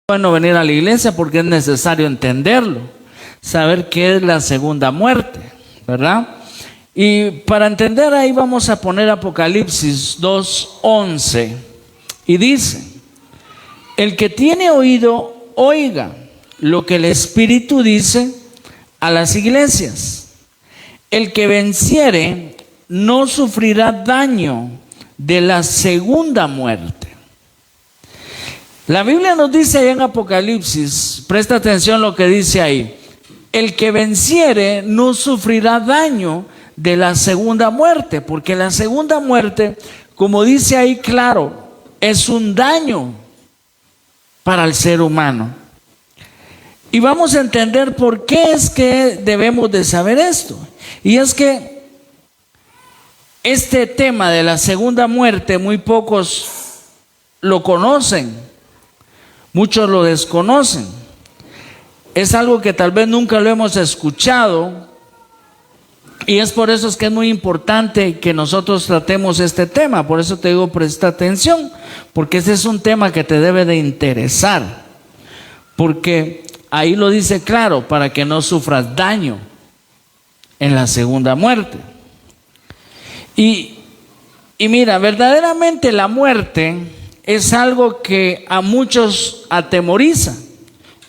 Bueno, venir a la iglesia porque es necesario entenderlo, saber qué es la segunda muerte, ¿verdad? Y para entender ahí vamos a poner Apocalipsis 2:11 y dice: el que tiene oído, oiga lo que el Espíritu dice a las iglesias. El que venciere no sufrirá daño de la segunda muerte. La Biblia nos dice ahí en Apocalipsis, presta atención lo que dice ahí: el que venciere no sufrirá daño de la segunda muerte, porque la segunda muerte, como dice ahí claro, es un daño para el ser humano. Y vamos a entender por qué es que debemos de saber esto. Y es que este tema de la segunda muerte muy pocos lo conocen. Muchos lo desconocen. Es algo que tal vez nunca lo hemos escuchado. Y es por eso es que es muy importante que nosotros tratemos este tema. Por eso te digo, presta atención. Porque ese es un tema que te debe de interesar. Porque ahí lo dice claro, para que no sufras daño en la segunda muerte. Y mira, verdaderamente la muerte es algo que a muchos atemoriza.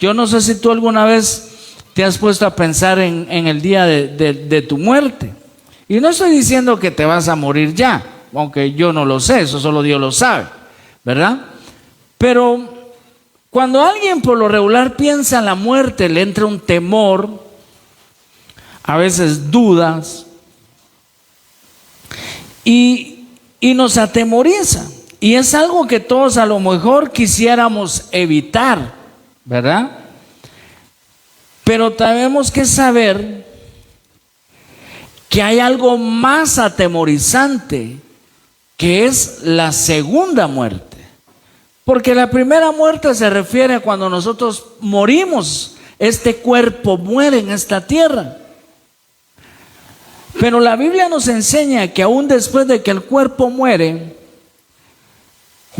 Yo no sé si tú alguna vez te has puesto a pensar en el día de tu muerte. Y no estoy diciendo que te vas a morir ya, aunque yo no lo sé, eso solo Dios lo sabe, ¿verdad? Pero cuando alguien por lo regular piensa en la muerte, le entra un temor, a veces dudas, y nos atemoriza. Y es algo que todos a lo mejor quisiéramos evitar, ¿verdad? Pero tenemos que saber que hay algo más atemorizante, que es la segunda muerte. Porque la primera muerte se refiere a cuando nosotros morimos, este cuerpo muere en esta tierra. Pero la Biblia nos enseña que aún después de que el cuerpo muere,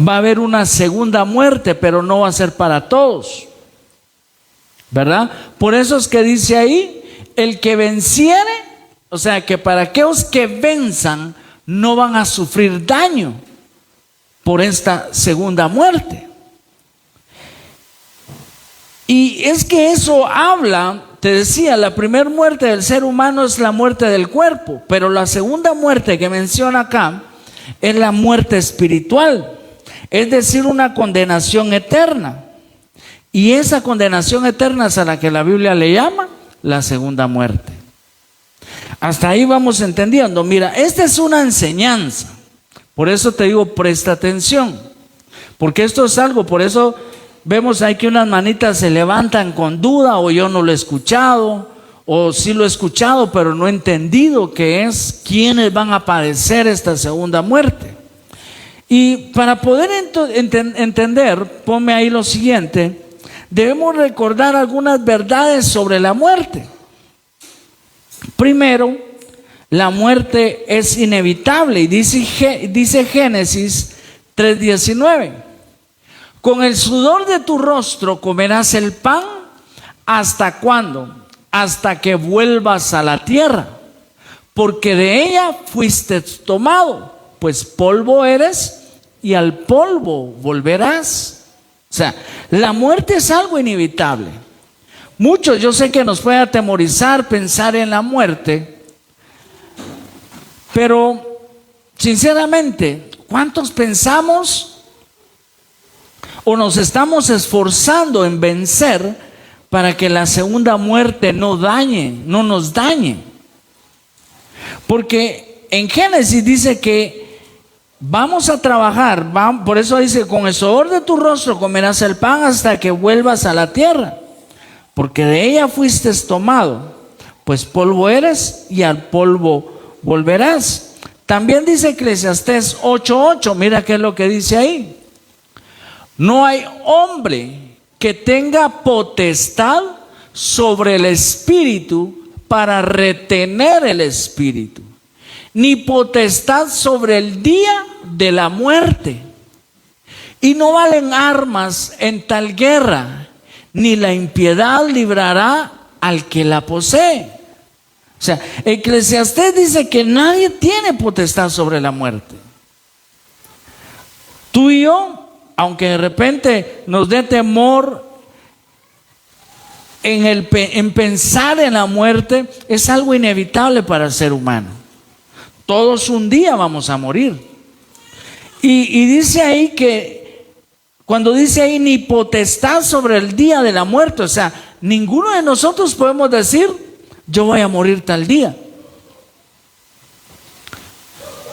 va a haber una segunda muerte, pero no va a ser para todos, ¿verdad? Por eso es que dice ahí: el que venciere, o sea que para aquellos que venzan no van a sufrir daño por esta segunda muerte. Y es que eso habla, te decía, la primera muerte del ser humano es la muerte del cuerpo, pero la segunda muerte que menciona acá es la muerte espiritual. Es decir, una condenación eterna. Y esa condenación eterna es a la que la Biblia le llama la segunda muerte. Hasta ahí vamos entendiendo. Mira, esta es una enseñanza. Por eso te digo, presta atención. Porque esto es algo, por eso vemos ahí que unas manitas se levantan con duda, o yo no lo he escuchado, o sí lo he escuchado, pero no he entendido qué es, quiénes van a padecer esta segunda muerte. Y para poder entender, ponme ahí lo siguiente: debemos recordar algunas verdades sobre la muerte. Primero, la muerte es inevitable, y dice Génesis 3:19: con el sudor de tu rostro comerás el pan. ¿Hasta cuándo? Hasta que vuelvas a la tierra, porque de ella fuiste tomado, pues polvo eres y al polvo volverás. O sea, la muerte es algo inevitable. Muchos, yo sé que nos puede atemorizar pensar en la muerte, pero sinceramente, ¿cuántos pensamos o nos estamos esforzando en vencer para que la segunda muerte no nos dañe? Porque en Génesis dice que vamos a trabajar, por eso dice: con el sudor de tu rostro comerás el pan hasta que vuelvas a la tierra, porque de ella fuiste tomado, pues polvo eres y al polvo volverás. También dice Eclesiastés 8:8, mira qué es lo que dice ahí: no hay hombre que tenga potestad sobre el espíritu para retener el espíritu, ni potestad sobre el día de la muerte. Y no valen armas en tal guerra, ni la impiedad librará al que la posee. O sea, Eclesiastés dice que nadie tiene potestad sobre la muerte. Tú y yo, aunque de repente nos dé temor en pensar en la muerte, es algo inevitable para el ser humano. Todos un día vamos a morir. Y dice ahí que, cuando dice ahí ni potestad sobre el día de la muerte, o sea, ninguno de nosotros podemos decir, yo voy a morir tal día.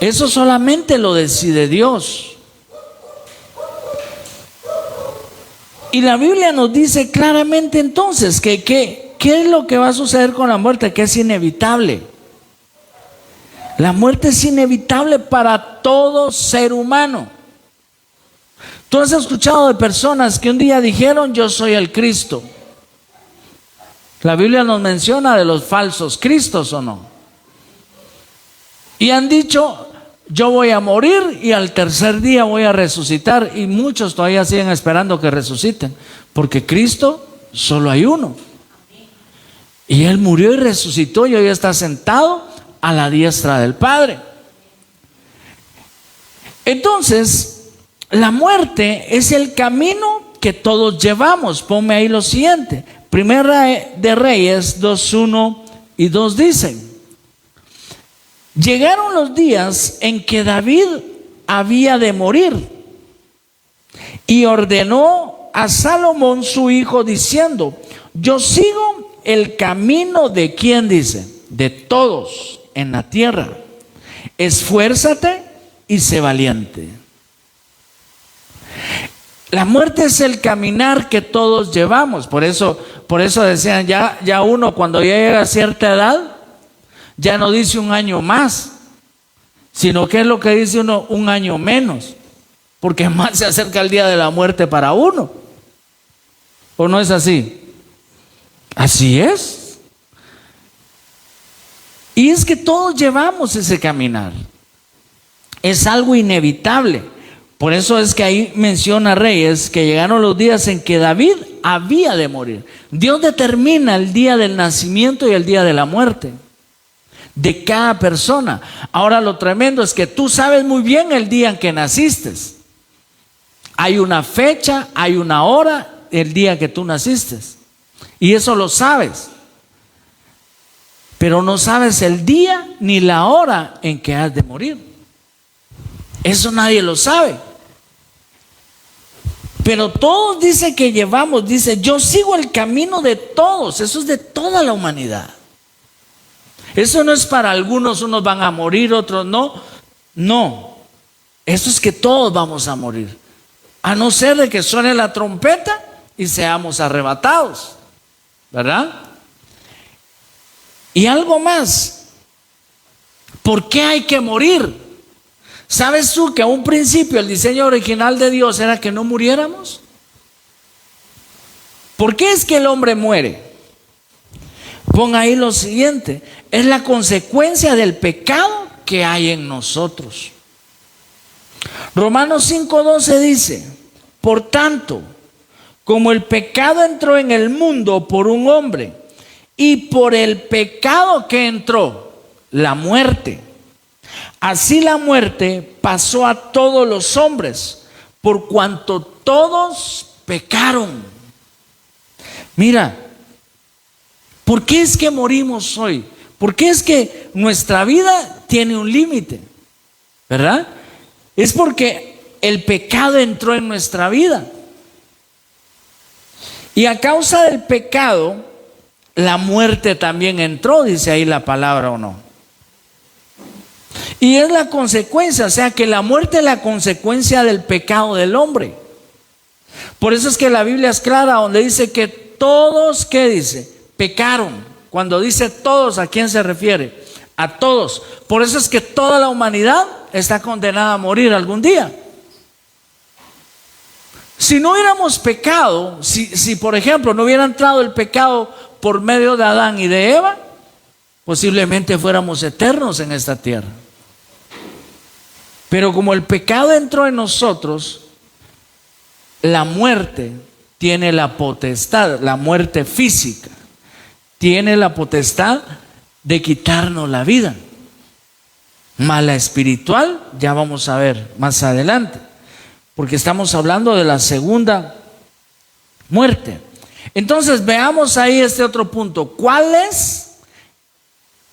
Eso solamente lo decide Dios. Y la Biblia nos dice claramente entonces que ¿qué es lo que va a suceder con la muerte? Que es inevitable. La muerte es inevitable para todo ser humano. Tú has escuchado de personas que un día dijeron, yo soy el Cristo. La Biblia nos menciona de los falsos cristos, ¿o no? Y han dicho, yo voy a morir y al tercer día voy a resucitar. Y muchos todavía siguen esperando que resuciten, porque Cristo solo hay uno. Y Él murió y resucitó y hoy está sentado a la diestra del Padre. Entonces, la muerte es el camino que todos llevamos. Ponme ahí lo siguiente. Primera de Reyes 2:1 y 2 dicen: llegaron los días en que David había de morir y ordenó a Salomón su hijo diciendo: yo sigo el camino de ¿quién dice? De todos en la tierra. Esfuérzate y sé valiente. La muerte es el caminar que todos llevamos. Por eso decían, ya uno cuando ya llega a cierta edad, ya no dice un año más, sino que es lo que dice uno, un año menos, porque más se acerca el día de la muerte para uno. ¿O no es así? Así es. Y es que todos llevamos ese caminar. Es algo inevitable. Por eso es que ahí menciona Reyes que llegaron los días en que David había de morir. Dios determina el día del nacimiento y el día de la muerte de cada persona. Ahora lo tremendo es que tú sabes muy bien el día en que naciste. Hay una fecha, hay una hora, el día que tú naciste. Y eso lo sabes. Pero no sabes el día ni la hora en que has de morir. Eso nadie lo sabe. Pero todos dice que llevamos, dice, yo sigo el camino de todos. Eso es de toda la humanidad. Eso no es para algunos, unos van a morir, otros no. No, eso es que todos vamos a morir. A no ser de que suene la trompeta y seamos arrebatados, ¿verdad? Y algo más, ¿por qué hay que morir? ¿Sabes tú que a un principio el diseño original de Dios era que no muriéramos? ¿Por qué es que el hombre muere? Pon ahí lo siguiente, es la consecuencia del pecado que hay en nosotros. Romanos 5:12 dice: por tanto, como el pecado entró en el mundo por un hombre, y por el pecado que entró, la muerte, así la muerte pasó a todos los hombres, por cuanto todos pecaron. Mira, ¿por qué es que morimos hoy? ¿Por qué es que nuestra vida tiene un límite? ¿Verdad? Es porque el pecado entró en nuestra vida. Y a causa del pecado, la muerte también entró, dice ahí la palabra, ¿o no? Y es la consecuencia, o sea que la muerte es la consecuencia del pecado del hombre. Por eso es que la Biblia es clara donde dice que todos, ¿qué dice? Pecaron. Cuando dice todos, ¿a quién se refiere? A todos. Por eso es que toda la humanidad está condenada a morir algún día. Si no hubiéramos pecado, si por ejemplo no hubiera entrado el pecado por medio de Adán y de Eva, posiblemente fuéramos eternos en esta tierra. Pero como el pecado entró en nosotros, la muerte tiene la potestad, la muerte física, tiene la potestad de quitarnos la vida. Mas la espiritual, ya vamos a ver más adelante, porque estamos hablando de la segunda muerte. Entonces veamos ahí este otro punto. ¿Cuál es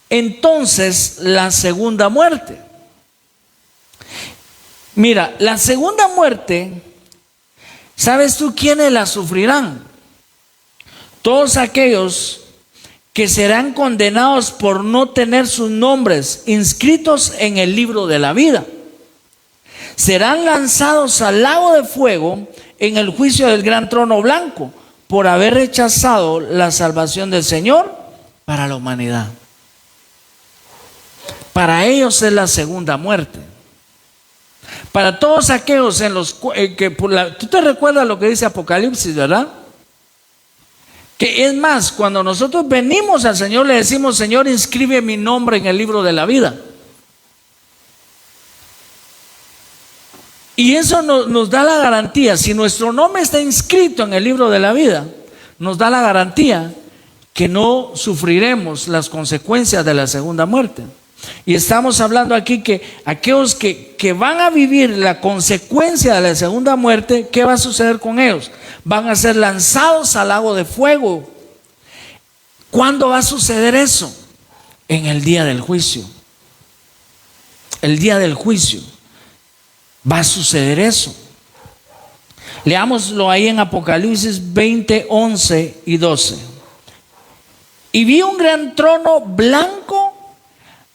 entonces la segunda muerte? Mira, la segunda muerte, ¿sabes tú quiénes la sufrirán? Todos aquellos que serán condenados por no tener sus nombres inscritos en el libro de la vida. Serán lanzados al lago de fuego en el juicio del gran trono blanco por haber rechazado la salvación del Señor para la humanidad. Para ellos es la segunda muerte. Para todos aquellos en los que tú te recuerdas lo que dice Apocalipsis, ¿verdad? Que es más, cuando nosotros venimos al Señor le decimos: Señor, inscribe mi nombre en el libro de la vida. Y eso nos da la garantía. Si nuestro nombre está inscrito en el libro de la vida, nos da la garantía que no sufriremos las consecuencias de la segunda muerte. Y estamos hablando aquí que aquellos que van a vivir la consecuencia de la segunda muerte, ¿qué va a suceder con ellos? Van a ser lanzados al lago de fuego. ¿Cuándo va a suceder eso? En el día del juicio. El día del juicio va a suceder eso. Leámoslo ahí en Apocalipsis 20, 11 y 12. Y vi un gran trono blanco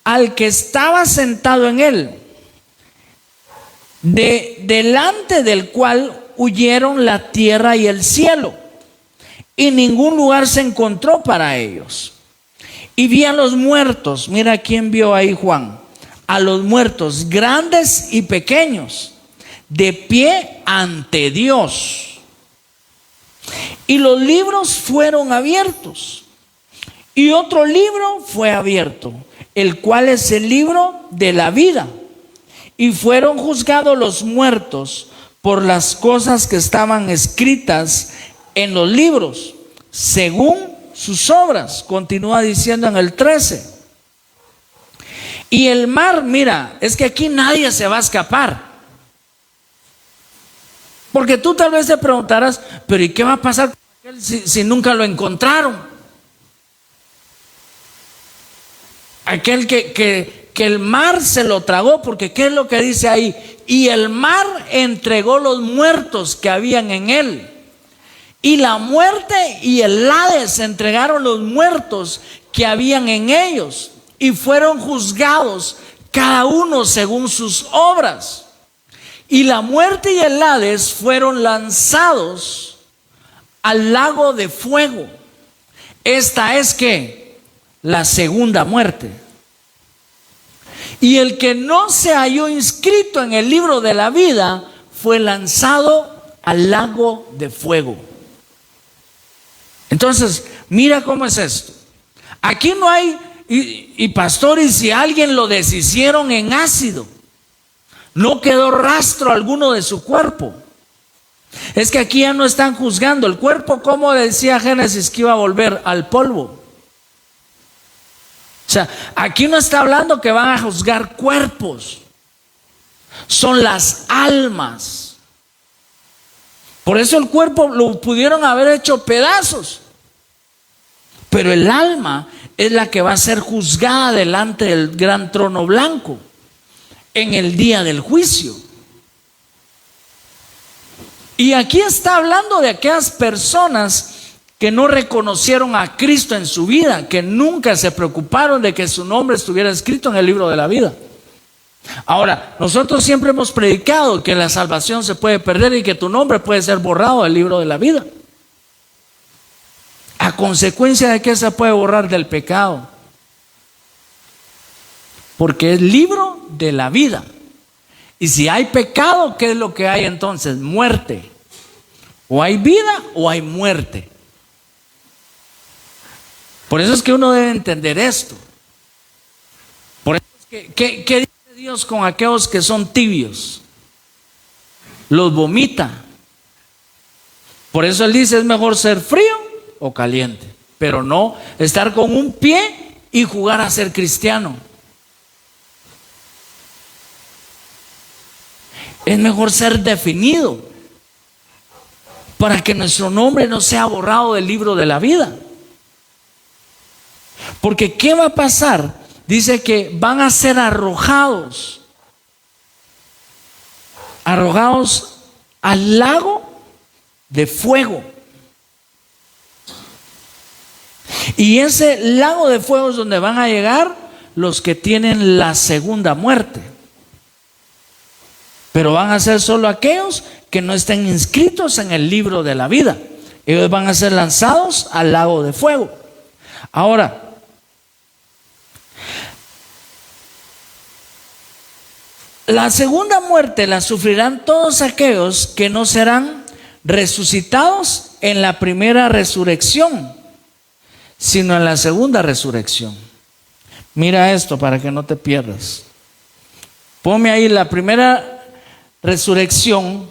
al que estaba sentado en él, delante del cual huyeron la tierra y el cielo, y ningún lugar se encontró para ellos. Y vi a los muertos, mira quién vio ahí Juan, a los muertos grandes y pequeños, de pie ante Dios. Y los libros fueron abiertos, y otro libro fue abierto, el cual es el libro de la vida. Y fueron juzgados los muertos por las cosas que estaban escritas en los libros, según sus obras. Continúa diciendo en el 13. Y el mar, mira, es que aquí nadie se va a escapar. Porque tú tal vez te preguntarás: pero ¿y qué va a pasar con aquel si nunca lo encontraron? Aquel que el mar se lo tragó, porque ¿qué es lo que dice ahí? Y el mar entregó los muertos que habían en él. Y la muerte y el Hades entregaron los muertos que habían en ellos. Y fueron juzgados cada uno según sus obras. Y la muerte y el Hades fueron lanzados al lago de fuego. Esta es que la segunda muerte. Y el que no se halló inscrito en el libro de la vida fue lanzado al lago de fuego. Entonces, mira cómo es esto. Aquí no hay, y pastores, si alguien lo deshicieron en ácido, no quedó rastro alguno de su cuerpo. Es que aquí ya no están juzgando el cuerpo, como decía Génesis, que iba a volver al polvo. O sea, aquí no está hablando que van a juzgar cuerpos, son las almas. Por eso el cuerpo lo pudieron haber hecho pedazos, pero el alma es la que va a ser juzgada delante del gran trono blanco en el día del juicio. Y aquí está hablando de aquellas personas que no reconocieron a Cristo en su vida, que nunca se preocuparon de que su nombre estuviera escrito en el libro de la vida. Ahora, nosotros siempre hemos predicado que la salvación se puede perder y que tu nombre puede ser borrado del libro de la vida. ¿A consecuencia de qué se puede borrar? Del pecado. Porque es libro de la vida. Y si hay pecado, ¿qué es lo que hay entonces? Muerte. O hay vida o hay muerte. Por eso es que uno debe entender esto. Por eso es que, ¿qué dice Dios con aquellos que son tibios? Los vomita. Por eso él dice, es mejor ser frío o caliente, pero no estar con un pie y jugar a ser cristiano. Es mejor ser definido para que nuestro nombre no sea borrado del libro de la vida. Porque ¿qué va a pasar? Dice que van a ser arrojados al lago de fuego. Y ese lago de fuego es donde van a llegar los que tienen la segunda muerte. Pero van a ser solo aquellos que no estén inscritos en el libro de la vida. Ellos van a ser lanzados al lago de fuego. Ahora, la segunda muerte la sufrirán todos aquellos que no serán resucitados en la primera resurrección, sino en la segunda resurrección. Mira esto para que no te pierdas. Ponme ahí, la primera resurrección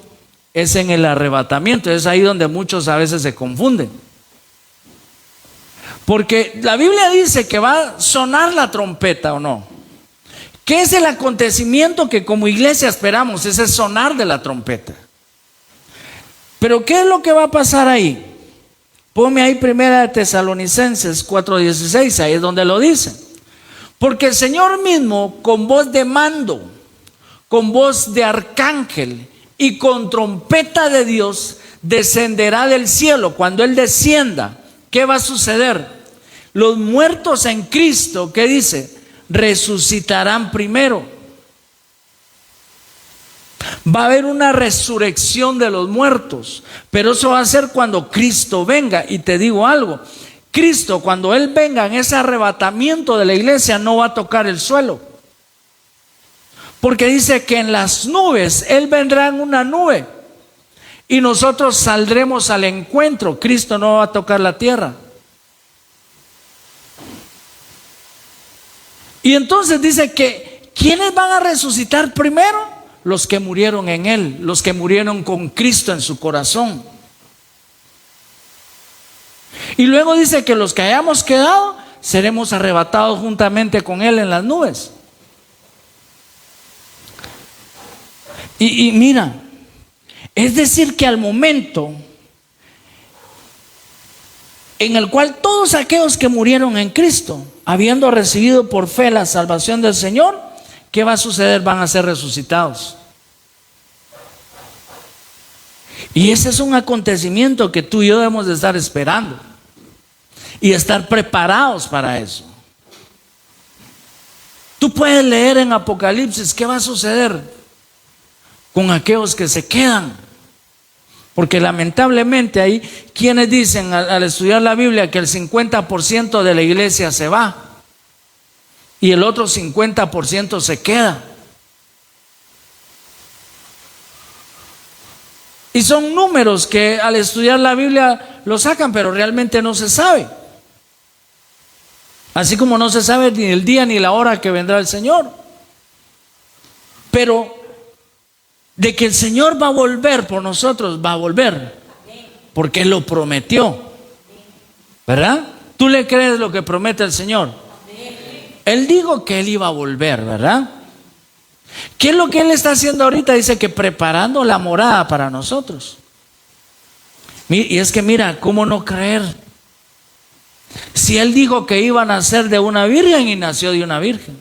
es en el arrebatamiento. Es ahí donde muchos a veces se confunden. Porque la Biblia dice que va a sonar la trompeta, ¿o no? ¿Qué es el acontecimiento que como iglesia esperamos? Es el sonar de la trompeta. Pero ¿qué es lo que va a pasar ahí? Ponme ahí primera de Tesalonicenses 4:16, ahí es donde lo dice. Porque el Señor mismo, con voz de mando, con voz de arcángel y con trompeta de Dios, descenderá del cielo. Cuando Él descienda, ¿qué va a suceder? Los muertos en Cristo, ¿qué dice? Resucitarán primero. Va a haber una resurrección de los muertos, pero eso va a ser cuando Cristo venga. Y te digo algo, Cristo, cuando Él venga en ese arrebatamiento de la iglesia, no va a tocar el suelo, porque dice que en las nubes, Él vendrá en una nube y nosotros saldremos al encuentro. Cristo no va a tocar la tierra. Y entonces dice que ¿quiénes van a resucitar primero? Los que murieron en Él, los que murieron con Cristo en su corazón. Y luego dice que los que hayamos quedado seremos arrebatados juntamente con Él en las nubes. Y mira, es decir que al momento en el cual todos aquellos que murieron en Cristo, habiendo recibido por fe la salvación del Señor, ¿qué va a suceder? Van a ser resucitados. Y ese es un acontecimiento que tú y yo debemos de estar esperando y estar preparados para eso. Tú puedes leer en Apocalipsis qué va a suceder con aquellos que se quedan, porque lamentablemente hay quienes dicen al estudiar la Biblia que el 50% de la iglesia se va y el otro 50% se queda. Y son números que al estudiar la Biblia lo sacan, pero realmente no se sabe. Así como no se sabe ni el día ni la hora que vendrá el Señor. Pero de que el Señor va a volver por nosotros, va a volver. Porque Él lo prometió. ¿Verdad? ¿Tú le crees lo que promete el Señor? Él dijo que Él iba a volver, ¿verdad? ¿Qué es lo que Él está haciendo ahorita? Dice que preparando la morada para nosotros. Y es que mira, ¿cómo no creer? Si Él dijo que iba a nacer de una virgen y nació de una virgen.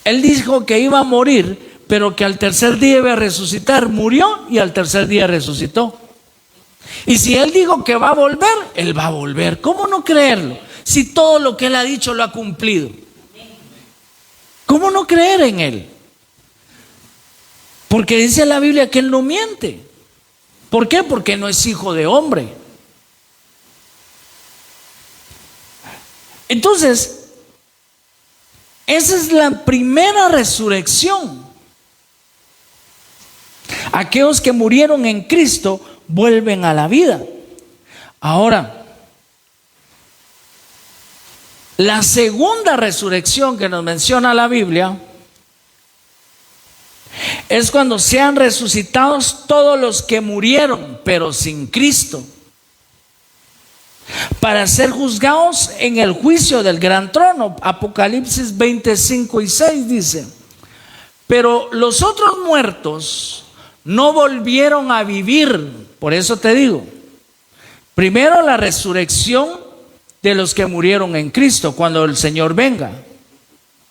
Él dijo que iba a morir, pero que al tercer día iba a resucitar. Murió y al tercer día resucitó. Y si Él dijo que va a volver, Él va a volver. ¿Cómo no creerlo? Si todo lo que Él ha dicho lo ha cumplido. ¿Cómo no creer en Él? Porque dice la Biblia que Él no miente. ¿Por qué? Porque no es hijo de hombre. Entonces, esa es la primera resurrección. Aquellos que murieron en Cristo vuelven a la vida. Ahora, la segunda resurrección que nos menciona la Biblia es cuando sean resucitados todos los que murieron, pero sin Cristo, para ser juzgados en el juicio del gran trono. Apocalipsis 25 y 6 dice: pero los otros muertos no volvieron a vivir. Por eso te digo, primero la resurrección de los que murieron en Cristo cuando el Señor venga.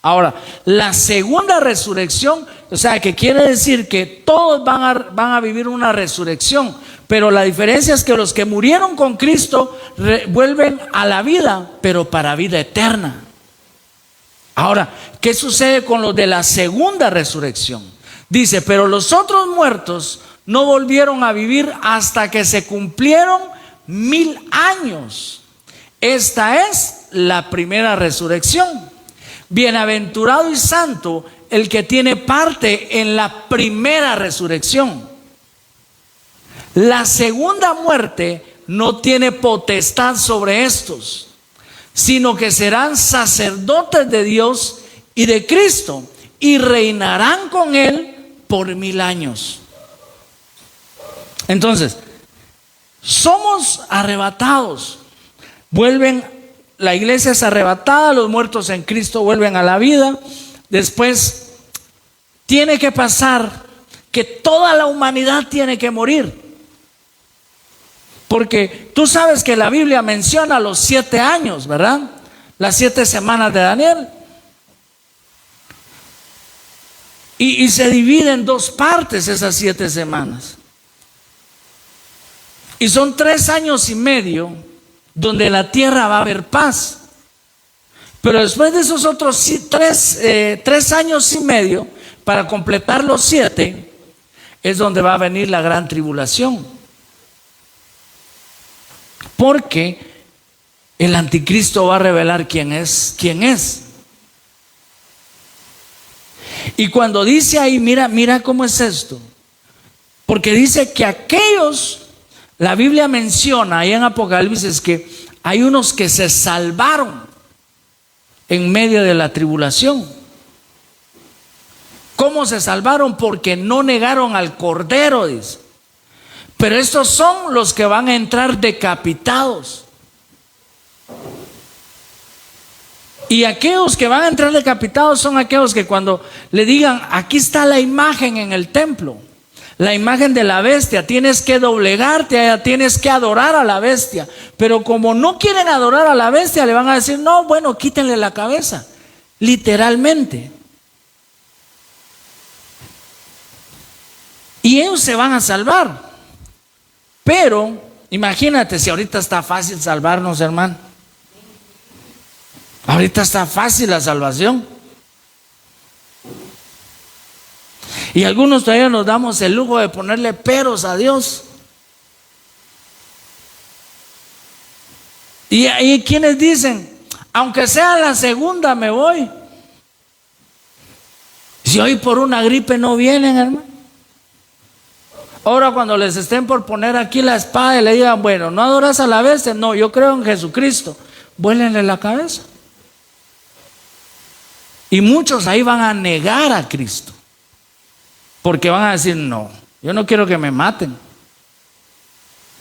Ahora, la segunda resurrección, o sea, que quiere decir que todos van a vivir una resurrección, pero la diferencia es que los que murieron con Cristo vuelven a la vida, pero para vida eterna. Ahora, ¿qué sucede con los de la segunda resurrección? Dice: pero los otros muertos no volvieron a vivir hasta que se cumplieron 1000 años. Esta es la primera resurrección. Bienaventurado y santo el que tiene parte en la primera resurrección. La segunda muerte no tiene potestad sobre estos, sino que serán sacerdotes de Dios y de Cristo, y reinarán con Él por 1000 años. Entonces, somos arrebatados. La iglesia es arrebatada, los muertos en Cristo vuelven a la vida. Después tiene que pasar que toda la humanidad tiene que morir. Porque tú sabes que la Biblia menciona los 7 años, ¿verdad? Las 7 semanas de Daniel. Y se divide en 2 partes esas 7 semanas. Y son 3 años y medio donde la tierra va a haber paz. Pero después de esos otros 3 años y medio, para completar los 7, es donde va a venir la gran tribulación. Porque el anticristo va a revelar quién es. Y cuando dice ahí, mira cómo es esto. Porque dice que aquellos, la Biblia menciona ahí en Apocalipsis que hay unos que se salvaron en medio de la tribulación. ¿Cómo se salvaron? Porque no negaron al Cordero, dice. Pero estos son los que van a entrar decapitados. Y aquellos que van a entrar decapitados son aquellos que cuando le digan: aquí está la imagen en el templo, la imagen de la bestia, tienes que doblegarte, tienes que adorar a la bestia. Pero como no quieren adorar a la bestia, le van a decir: no, bueno, quítenle la cabeza, literalmente. Y ellos se van a salvar. Pero imagínate si ahorita está fácil salvarnos, hermano. Ahorita está fácil la salvación. Y algunos todavía nos damos el lujo de ponerle peros a Dios. Y hay quienes dicen: aunque sea la segunda me voy. Si hoy por una gripe no vienen, hermano. Ahora cuando les estén por poner aquí la espada y le digan: bueno, ¿no adoras a la bestia? No, yo creo en Jesucristo. Vuélenle la cabeza. Y muchos ahí van a negar a Cristo. Porque van a decir: no, yo no quiero que me maten.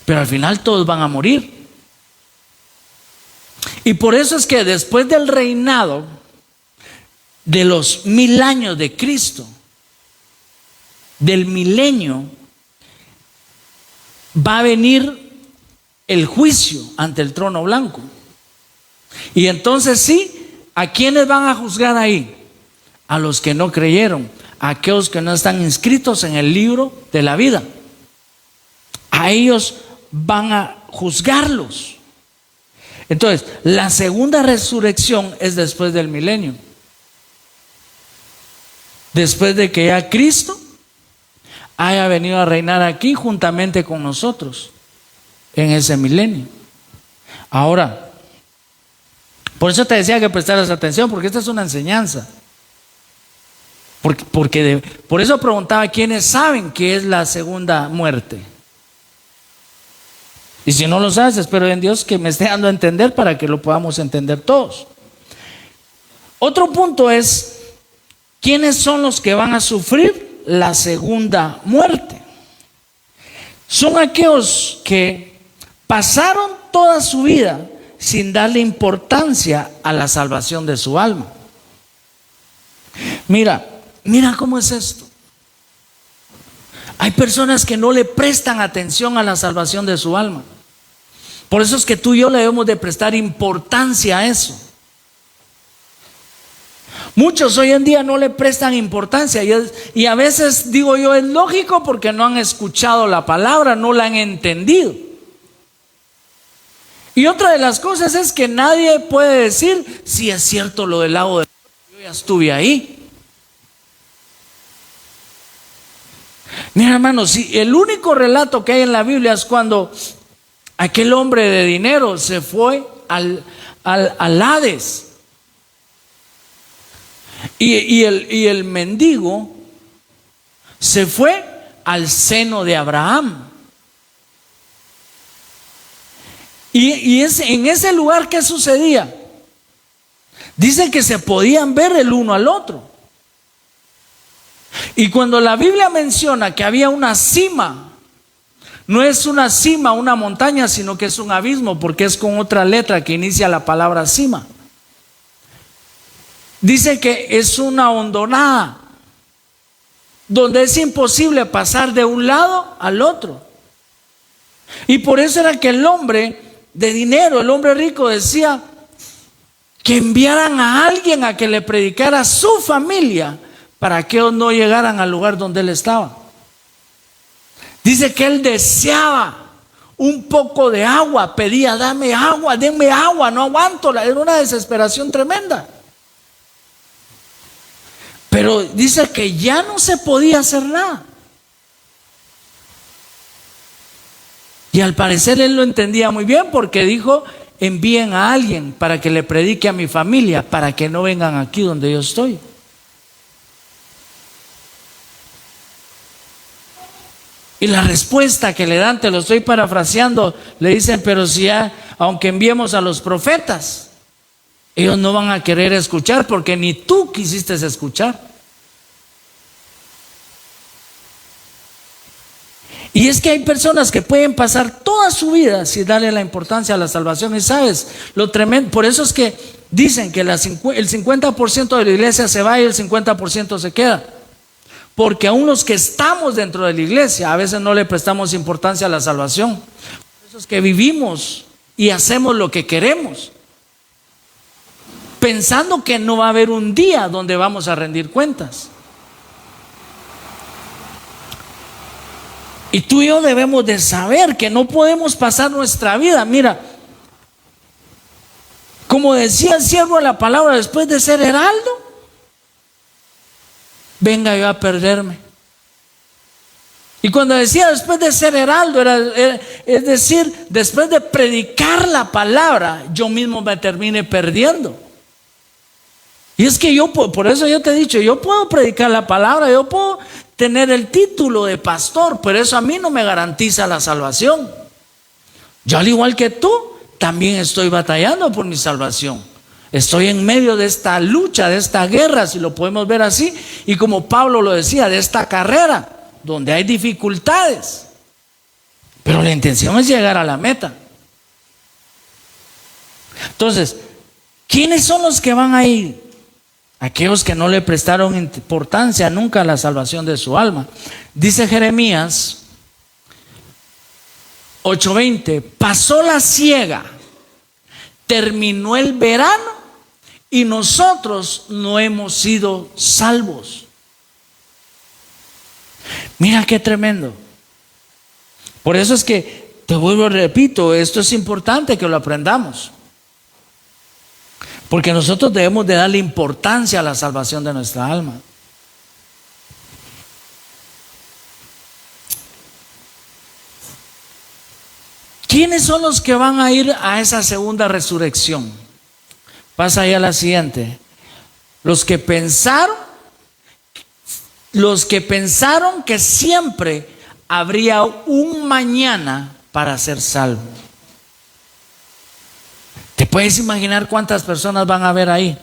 Pero al final todos van a morir. Y por eso es que después del reinado de los 1000 años de Cristo, del milenio, va a venir el juicio ante el trono blanco. Y entonces sí, ¿a quiénes van a juzgar ahí? A los que no creyeron, a aquellos que no están inscritos en el libro de la vida. A ellos van a juzgarlos. Entonces, la segunda resurrección es después del milenio. Después de que ya Cristo haya venido a reinar aquí juntamente con nosotros en ese milenio. Ahora, por eso te decía que prestaras atención, porque esta es una enseñanza. Por eso preguntaba quiénes saben qué es la segunda muerte. Y si no lo sabes, espero en Dios que me esté dando a entender para que lo podamos entender todos. Otro punto es: ¿quiénes son los que van a sufrir la segunda muerte. Son aquellos que pasaron toda su vida sin darle importancia a la salvación de su alma. Mira cómo es esto. Hay personas que no le prestan atención a la salvación de su alma. Por eso es que tú y yo le debemos de prestar importancia a eso. Muchos hoy en día no le prestan importancia y a veces digo yo es lógico porque no han escuchado la palabra, no la han entendido. Y otra de las cosas es que nadie puede decir si es cierto lo del lago de fuego. Yo ya estuve ahí. Mira, hermanos, si el único relato que hay en la Biblia es cuando aquel hombre de dinero se fue al Hades. Y el mendigo se fue al seno de Abraham. Y en ese lugar, ¿qué sucedía? Dice que se podían ver el uno al otro. Y cuando la Biblia menciona que había una cima, no es una cima, una montaña, sino que es un abismo, porque es con otra letra que inicia la palabra cima. Dice que es una hondonada, donde es imposible pasar de un lado al otro. Y por eso era que el hombre de dinero, el hombre rico, decía que enviaran a alguien a que le predicara a su familia para que ellos no llegaran al lugar donde él estaba. Dice que él deseaba un poco de agua, pedía, dame agua, denme agua, no aguanto, era una desesperación tremenda. Pero dice que ya no se podía hacer nada. Y al parecer él lo entendía muy bien porque dijo, envíen a alguien para que le predique a mi familia, para que no vengan aquí donde yo estoy. Y la respuesta que le dan, te lo estoy parafraseando, le dicen, pero si ya, aunque enviemos a los profetas, ellos no van a querer escuchar porque ni tú quisiste escuchar. Y es que hay personas que pueden pasar toda su vida sin darle la importancia a la salvación. Y sabes, lo tremendo, por eso es que dicen que el 50% de la iglesia se va y el 50% se queda. Porque aún los que estamos dentro de la iglesia a veces no le prestamos importancia a la salvación. Por eso es que vivimos y hacemos lo que queremos, pensando que no va a haber un día donde vamos a rendir cuentas. Y tú y yo debemos de saber que no podemos pasar nuestra vida. Mira, como decía el siervo de la palabra, después de ser heraldo, venga yo a perderme. Y cuando decía después de ser heraldo, es decir, después de predicar la palabra, yo mismo me termine perdiendo. Y es que por eso yo te he dicho, yo puedo predicar la palabra, yo puedo tener el título de pastor, pero eso a mí no me garantiza la salvación. Yo, al igual que tú, también estoy batallando por mi salvación. Estoy en medio de esta lucha, de esta guerra, si lo podemos ver así, y como Pablo lo decía, de esta carrera, donde hay dificultades, pero la intención es llegar a la meta. Entonces, ¿quiénes son los que van a ir? Aquellos que no le prestaron importancia nunca a la salvación de su alma. Dice Jeremías 8:20, pasó la siega, terminó el verano y nosotros no hemos sido salvos. Mira qué tremendo. Por eso es que, te vuelvo y repito, esto es importante que lo aprendamos. Porque nosotros debemos de darle importancia a la salvación de nuestra alma. ¿Quiénes son los que van a ir a esa segunda resurrección? Pasa ahí a la siguiente. Los que pensaron que siempre habría un mañana para ser salvo. ¿Te puedes imaginar cuántas personas van a haber ahí?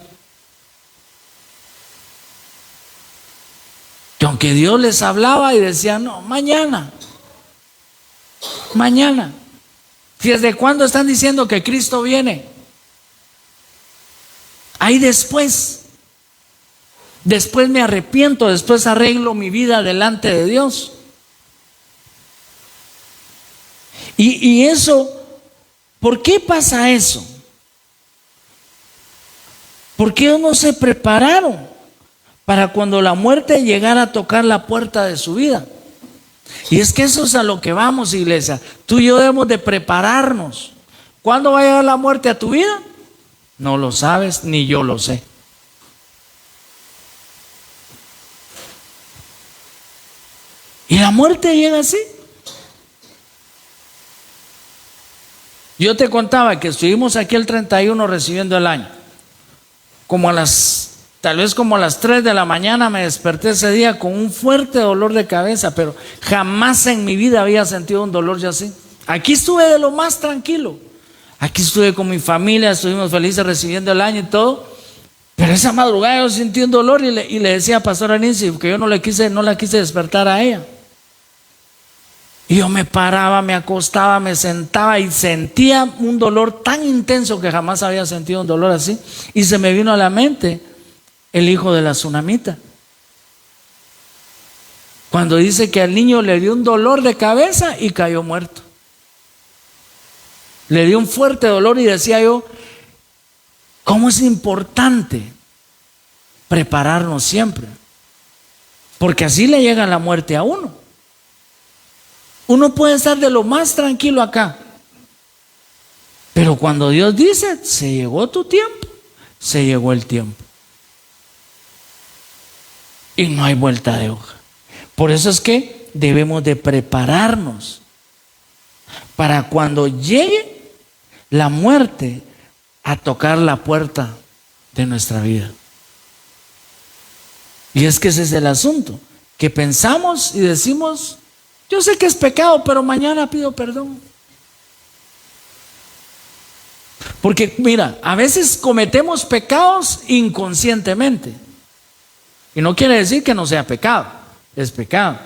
Aunque Dios les hablaba y decía, no, mañana. ¿Desde cuándo están diciendo que Cristo viene? Ahí después me arrepiento, después arreglo mi vida delante de Dios. Y eso, ¿por qué pasa eso? Porque ellos no se prepararon para cuando la muerte llegara a tocar la puerta de su vida. Y es que eso es a lo que vamos, iglesia. Tú y yo debemos de prepararnos. ¿Cuándo va a llegar la muerte a tu vida? No lo sabes, ni yo lo sé. Y la muerte llega así. Yo te contaba que estuvimos aquí el 31 recibiendo el año. Tal vez como a las 3 de la mañana me desperté ese día con un fuerte dolor de cabeza, pero jamás en mi vida había sentido un dolor ya así. Aquí estuve de lo más tranquilo. Aquí estuve con mi familia, estuvimos felices recibiendo el año y todo. Pero esa madrugada yo sentí un dolor y le decía a Pastora Nancy que yo no la quise despertar a ella. Y yo me paraba, me acostaba, me sentaba y sentía un dolor tan intenso que jamás había sentido un dolor así. Y se me vino a la mente el hijo de la tsunamita. Cuando dice que al niño le dio un dolor de cabeza y cayó muerto. Le dio un fuerte dolor y decía yo, ¿cómo es importante prepararnos siempre? Porque así le llega la muerte a uno. Uno puede estar de lo más tranquilo acá, pero cuando Dios dice, se llegó tu tiempo, se llegó el tiempo. Y no hay vuelta de hoja. Por eso es que debemos de prepararnos para cuando llegue la muerte a tocar la puerta de nuestra vida. Y es que ese es el asunto, que pensamos y decimos, yo sé que es pecado, pero mañana pido perdón. Porque mira, a veces cometemos pecados inconscientemente. Y no quiere decir que no sea pecado, es pecado.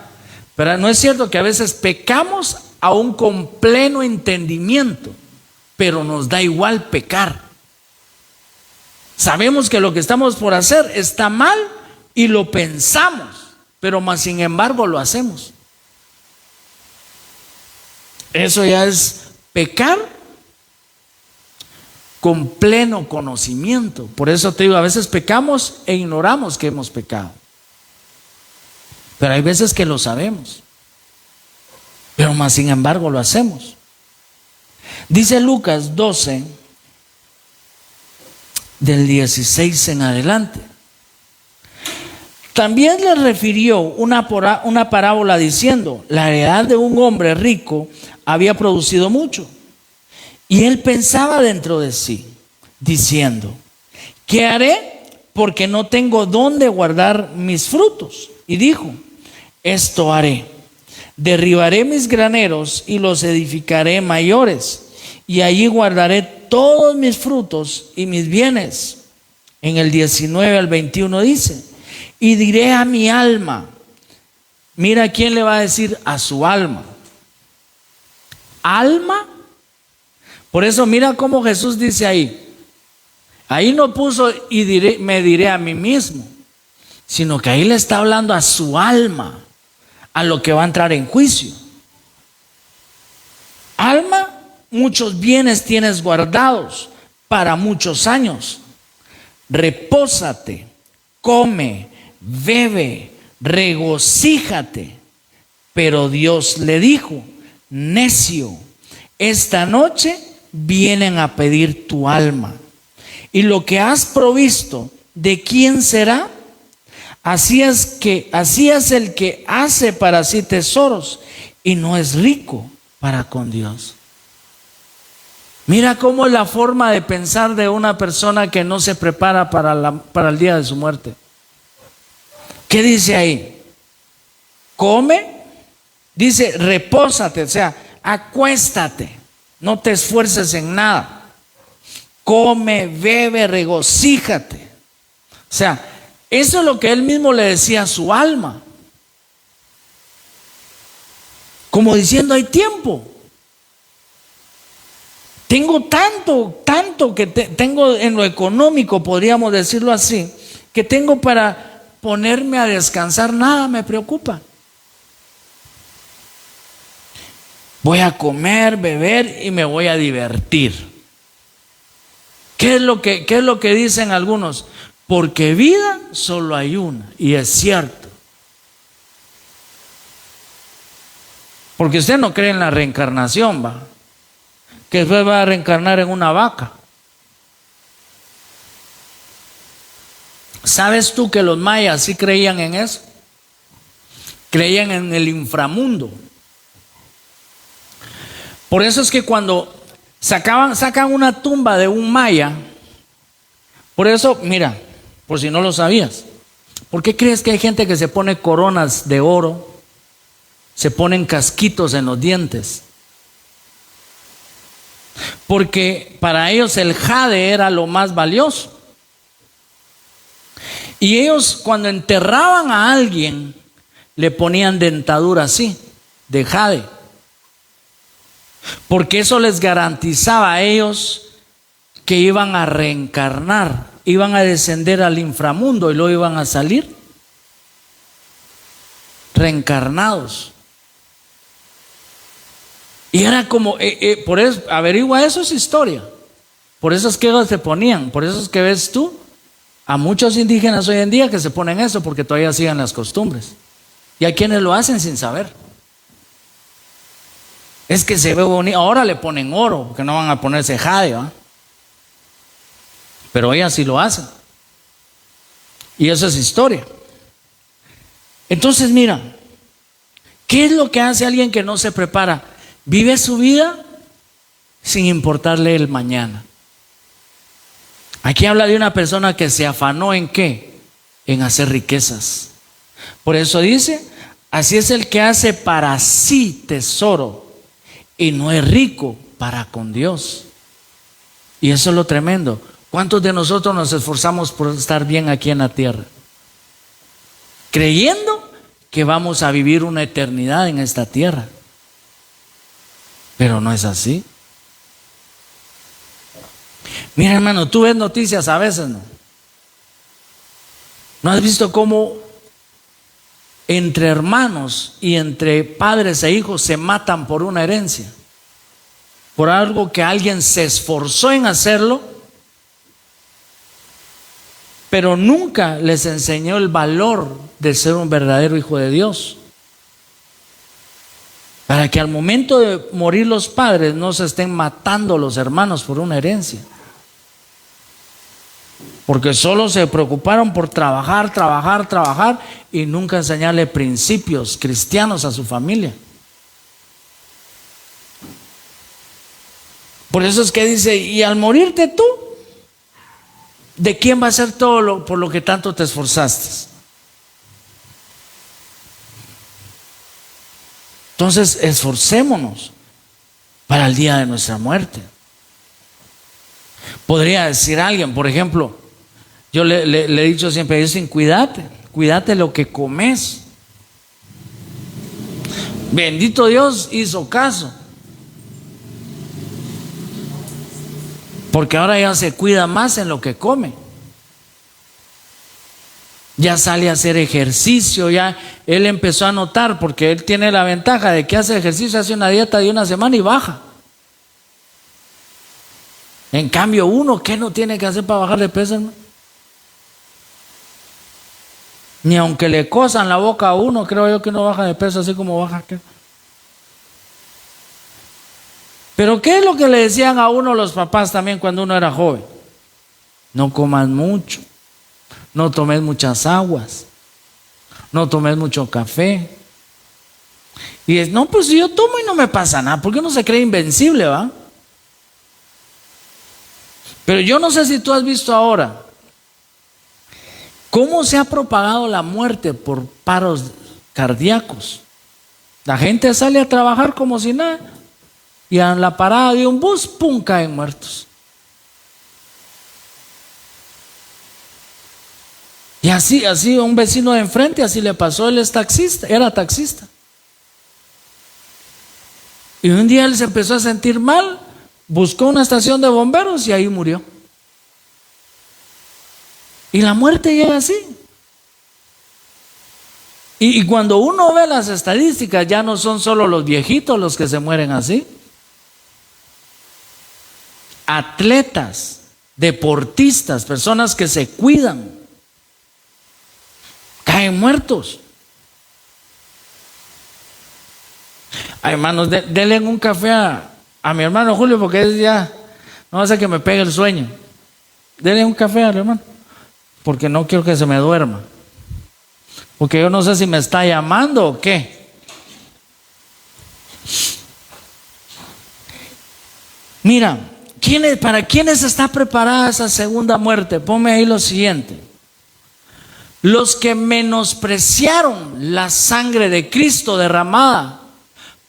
Pero no es cierto que a veces pecamos aún con pleno entendimiento, pero nos da igual pecar. Sabemos que lo que estamos por hacer está mal y lo pensamos, pero más sin embargo lo hacemos. Eso ya es pecar con pleno conocimiento. Por eso te digo, a veces pecamos e ignoramos que hemos pecado. Pero hay veces que lo sabemos, pero más sin embargo lo hacemos. Dice Lucas 12, del 16 en adelante. También le refirió una parábola diciendo, la heredad de un hombre rico había producido mucho. Y él pensaba dentro de sí, diciendo, ¿qué haré? Porque no tengo dónde guardar mis frutos. Y dijo, esto haré, derribaré mis graneros y los edificaré mayores, y allí guardaré todos mis frutos y mis bienes. En el 19 al 21 dice, y diré a mi alma, mira quién le va a decir a su alma, alma. Por eso mira cómo Jesús dice ahí no puso y me diré a mí mismo, sino que ahí le está hablando a su alma, a lo que va a entrar en juicio. Alma, muchos bienes tienes guardados para muchos años. Repósate, come, bebe, regocíjate. Pero Dios le dijo, necio, esta noche vienen a pedir tu alma. Y lo que has provisto, ¿de quién será? Así es el que hace para sí tesoros y no es rico para con Dios. Mira cómo es la forma de pensar de una persona que no se prepara para el día de su muerte. ¿Qué dice ahí? Come, dice repósate, o sea, acuéstate, no te esfuerces en nada. Come, bebe, regocíjate. O sea, eso es lo que él mismo le decía a su alma. Como diciendo, hay tiempo. Tengo tanto que tengo en lo económico, podríamos decirlo así, que tengo para ponerme a descansar, nada me preocupa. Voy a comer, beber y me voy a divertir. ¿Qué es lo que dicen algunos? Porque vida solo hay una, y es cierto. Porque usted no cree en la reencarnación, va, que después va a reencarnar en una vaca. ¿Sabes tú que los mayas sí creían en eso? Creían en el inframundo. Por eso es que cuando sacan una tumba de un maya, por eso, mira, por si no lo sabías, ¿por qué crees que hay gente que se pone coronas de oro, se ponen casquitos en los dientes? Porque para ellos el jade era lo más valioso. Y ellos cuando enterraban a alguien le ponían dentadura así, de jade. Porque eso les garantizaba a ellos que iban a reencarnar, iban a descender al inframundo y luego iban a salir reencarnados. Y era como, por eso, averigua eso, es historia. Por eso es que ellos se ponían, por eso es que ves tú a muchos indígenas hoy en día que se ponen eso, porque todavía siguen las costumbres. Y hay quienes lo hacen sin saber. Es que se ve bonito, ahora le ponen oro, porque no van a ponerse jade, ¿va? Pero ellas sí lo hacen. Y eso es historia. Entonces mira, ¿qué es lo que hace alguien que no se prepara? Vive su vida sin importarle el mañana. Aquí habla de una persona que se afanó ¿en qué? En hacer riquezas. Por eso dice, así es el que hace para sí tesoro y no es rico para con Dios. Y eso es lo tremendo. ¿Cuántos de nosotros nos esforzamos por estar bien aquí en la tierra? Creyendo que vamos a vivir una eternidad en esta tierra. Pero no es así. Mira, hermano, tú ves noticias a veces, ¿no? ¿No has visto cómo entre hermanos y entre padres e hijos se matan por una herencia? Por algo que alguien se esforzó en hacerlo, pero nunca les enseñó el valor de ser un verdadero hijo de Dios. Para que al momento de morir los padres no se estén matando los hermanos por una herencia. Porque solo se preocuparon por trabajar y nunca enseñarle principios cristianos a su familia. Por eso es que dice, y al morirte tú, ¿de quién va a ser todo por lo que tanto te esforzaste? Entonces, esforcémonos para el día de nuestra muerte. Podría decir alguien, por ejemplo, yo le he dicho siempre, dicen, cuídate lo que comes. Bendito Dios hizo caso. Porque ahora ya se cuida más en lo que come. Ya sale a hacer ejercicio, ya él empezó a notar, porque él tiene la ventaja de que hace ejercicio, hace una dieta de una semana y baja. En cambio uno, ¿qué no tiene que hacer para bajar de peso, no? Ni aunque le cosan la boca a uno, creo yo que no baja de peso así como baja aquel. Pero ¿qué es lo que le decían a uno los papás también cuando uno era joven? No comas mucho, no tomes muchas aguas, no tomes mucho café. Y es, no, pues si yo tomo y no me pasa nada, ¿por qué uno se cree invencible, va? Pero yo no sé si tú has visto ahora cómo se ha propagado la muerte por paros cardíacos. La gente sale a trabajar como si nada y en la parada de un bus, ¡pum!, caen muertos. Y así a un vecino de enfrente así le pasó, él es taxista, era taxista. Y un día él se empezó a sentir mal, buscó una estación de bomberos y ahí murió. Y la muerte llega así. Y cuando uno ve las estadísticas, ya no son solo los viejitos los que se mueren así. Atletas, deportistas, personas que se cuidan, caen muertos. Ay, hermanos, denle un café a mi hermano Julio, porque es ya, no hace que me pegue el sueño. Denle un café al hermano, porque no quiero que se me duerma. Porque yo no sé si me está llamando o qué. Mira, ¿para quiénes está preparada esa segunda muerte? Ponme ahí lo siguiente. Los que menospreciaron la sangre de Cristo derramada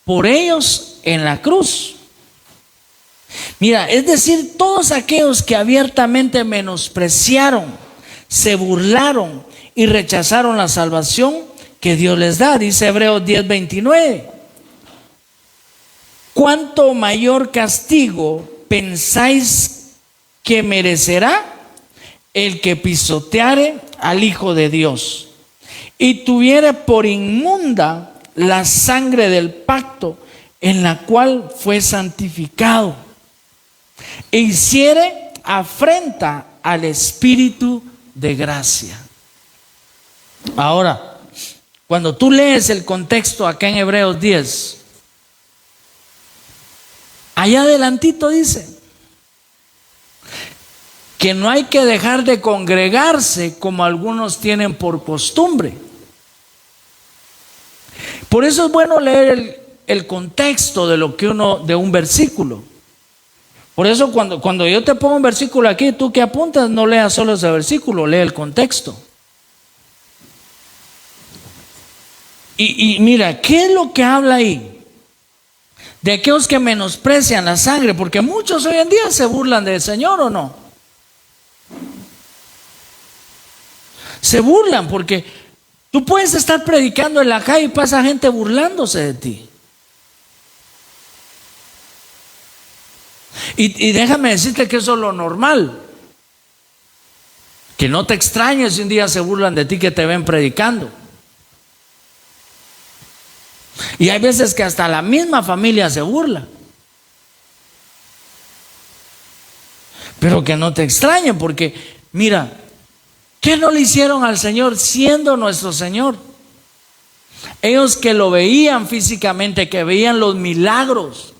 por ellos en la cruz. Mira, es decir, todos aquellos que abiertamente menospreciaron, se burlaron y rechazaron la salvación que Dios les da, dice Hebreos 10:29. ¿Cuánto mayor castigo pensáis que merecerá el que pisoteare al Hijo de Dios y tuviere por inmunda la sangre del pacto en la cual fue santificado e hiciere afrenta al Espíritu de gracia? Ahora, cuando tú lees el contexto acá en Hebreos 10, allá adelantito dice que no hay que dejar de congregarse como algunos tienen por costumbre. Por eso es bueno leer el contexto de lo que de un versículo. Por eso cuando yo te pongo un versículo aquí, tú que apuntas, no leas solo ese versículo, lee el contexto. Y mira, ¿qué es lo que habla ahí? De aquellos que menosprecian la sangre, porque muchos hoy en día se burlan del Señor, ¿o no? Se burlan porque tú puedes estar predicando en la calle y pasa gente burlándose de ti. Y déjame decirte que eso es lo normal. Que no te extrañes si un día se burlan de ti, que te ven predicando. Y hay veces que hasta la misma familia se burla. Pero que no te extrañen, porque mira, ¿qué no le hicieron al Señor siendo nuestro Señor? Ellos que lo veían físicamente, que veían los milagros,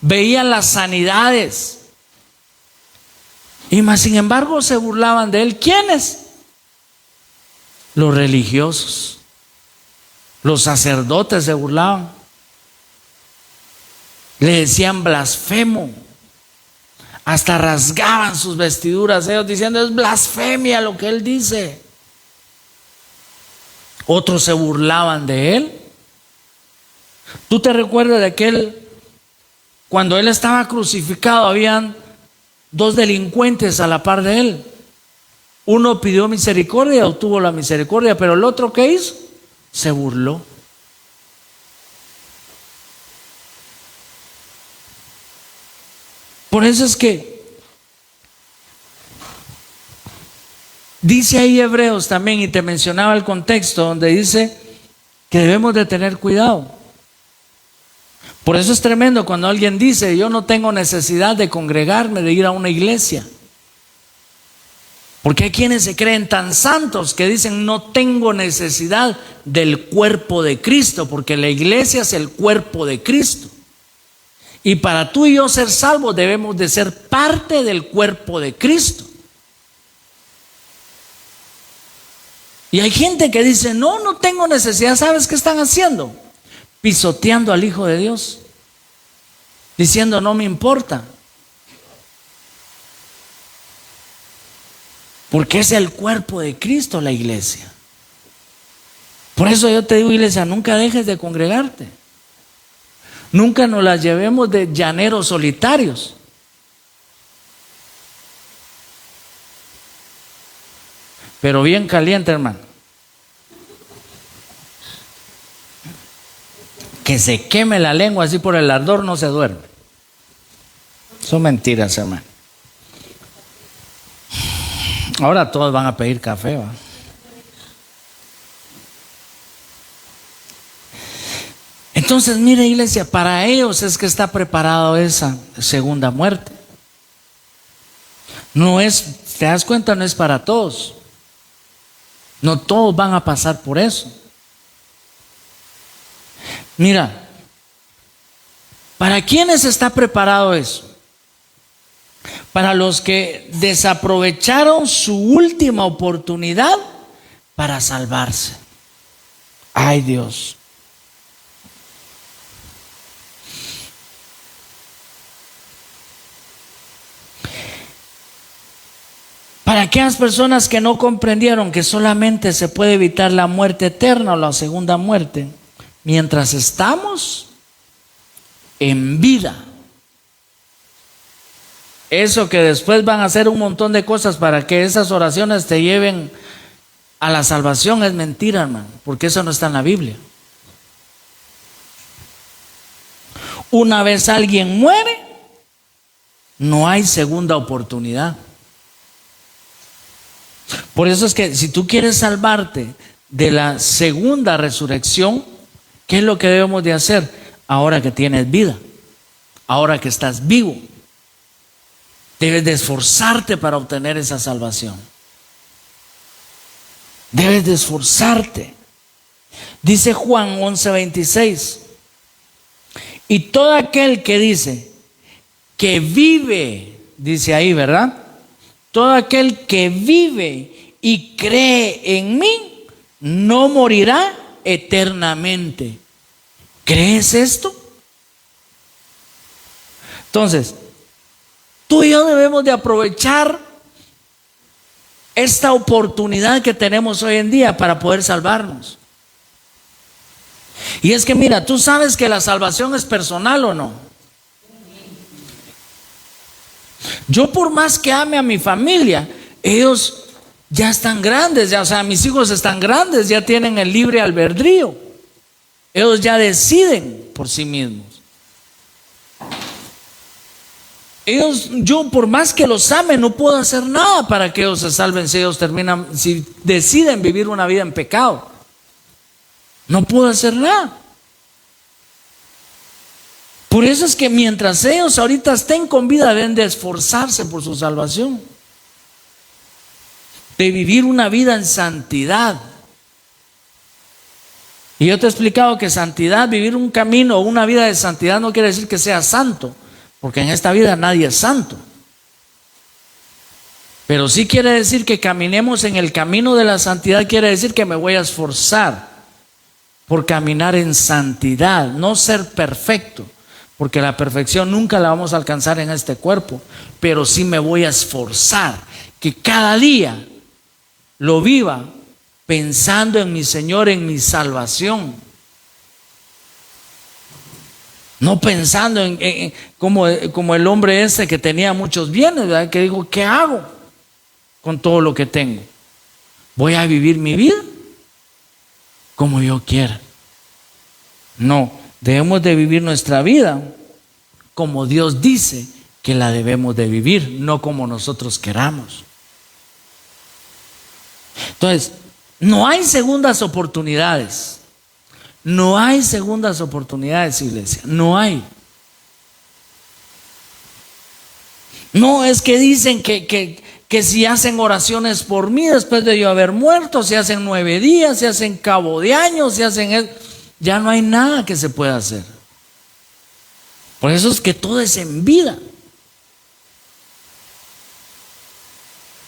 veían las sanidades, y más sin embargo se burlaban de Él. ¿Quiénes? Los religiosos. Los sacerdotes se burlaban. Le decían blasfemo. Hasta rasgaban sus vestiduras ellos diciendo: es blasfemia lo que Él dice. Otros se burlaban de Él. ¿Tú te recuerdas de aquel, cuando Él estaba crucificado, habían dos delincuentes a la par de Él? Uno pidió misericordia y obtuvo la misericordia, pero el otro, ¿qué hizo? Se burló. Por eso es que dice ahí Hebreos también, y te mencionaba el contexto donde dice que debemos de tener cuidado. Por eso es tremendo cuando alguien dice: yo no tengo necesidad de congregarme, de ir a una iglesia. Porque hay quienes se creen tan santos que dicen: no tengo necesidad del cuerpo de Cristo, porque la iglesia es el cuerpo de Cristo. Y para tú y yo ser salvos debemos de ser parte del cuerpo de Cristo. Y hay gente que dice: no tengo necesidad. ¿Sabes qué están haciendo? Pisoteando al Hijo de Dios, diciendo: no me importa. Porque es el cuerpo de Cristo la iglesia. Por eso yo te digo, iglesia, nunca dejes de congregarte. Nunca nos las llevemos de llaneros solitarios. Pero bien caliente, hermano. que se queme la lengua así por el ardor no se duerme. Son mentiras, hermano. Ahora todos van a pedir café, ¿va? Entonces, mire, iglesia, para ellos es que está preparado esa segunda muerte. No es, ¿te das cuenta? No es para todos. No todos van a pasar por eso. Mira, ¿para quiénes está preparado eso? Para los que desaprovecharon su última oportunidad para salvarse. Ay, Dios. Para aquellas personas que no comprendieron que solamente se puede evitar la muerte eterna o la segunda muerte mientras estamos en vida. Eso que después van a hacer un montón de cosas para que esas oraciones te lleven a la salvación es mentira, hermano, porque eso no está en la Biblia. Una vez alguien muere, no hay segunda oportunidad. Por eso es que si tú quieres salvarte de la segunda resurrección, ¿qué es lo que debemos de hacer? Ahora que tienes vida, ahora que estás vivo, debes de esforzarte para obtener esa salvación. Debes de esforzarte. Dice Juan 11:26, y todo aquel que dice que vive, dice ahí, ¿verdad? Todo aquel que vive y cree en mí no morirá eternamente. ¿Crees esto? Entonces, tú y yo debemos de aprovechar esta oportunidad que tenemos hoy en día para poder salvarnos. Y es que mira, tú sabes que la salvación es personal, ¿o no? Yo por más que ame a mi familia, ellos ya están grandes, ya, o sea, mis hijos están grandes, ya tienen el libre albedrío. Ellos ya deciden por sí mismos. Yo por más que los ame, no puedo hacer nada para que ellos se salven si deciden vivir una vida en pecado. No puedo hacer nada. Por eso es que mientras ellos ahorita estén con vida, deben de esforzarse por su salvación, de vivir una vida en santidad. Y yo te he explicado que santidad, vivir un camino o una vida de santidad no quiere decir que sea santo, porque en esta vida nadie es santo. Pero sí quiere decir que caminemos en el camino de la santidad, quiere decir que me voy a esforzar por caminar en santidad, no ser perfecto, porque la perfección nunca la vamos a alcanzar en este cuerpo, pero sí me voy a esforzar que cada día lo viva pensando en mi Señor, en mi salvación. No pensando en como el hombre ese que tenía muchos bienes, ¿verdad? Que dijo, ¿qué hago con todo lo que tengo? ¿Voy a vivir mi vida como yo quiera? No, debemos de vivir nuestra vida como Dios dice que la debemos de vivir, no como nosotros queramos. Entonces, no hay segundas oportunidades. No hay segundas oportunidades, iglesia. No hay. No es que dicen que si hacen oraciones por mí después de yo haber muerto, si hacen 9 días, si hacen cabo de años, si hacen... Ya no hay nada que se pueda hacer. Por eso es que todo es en vida.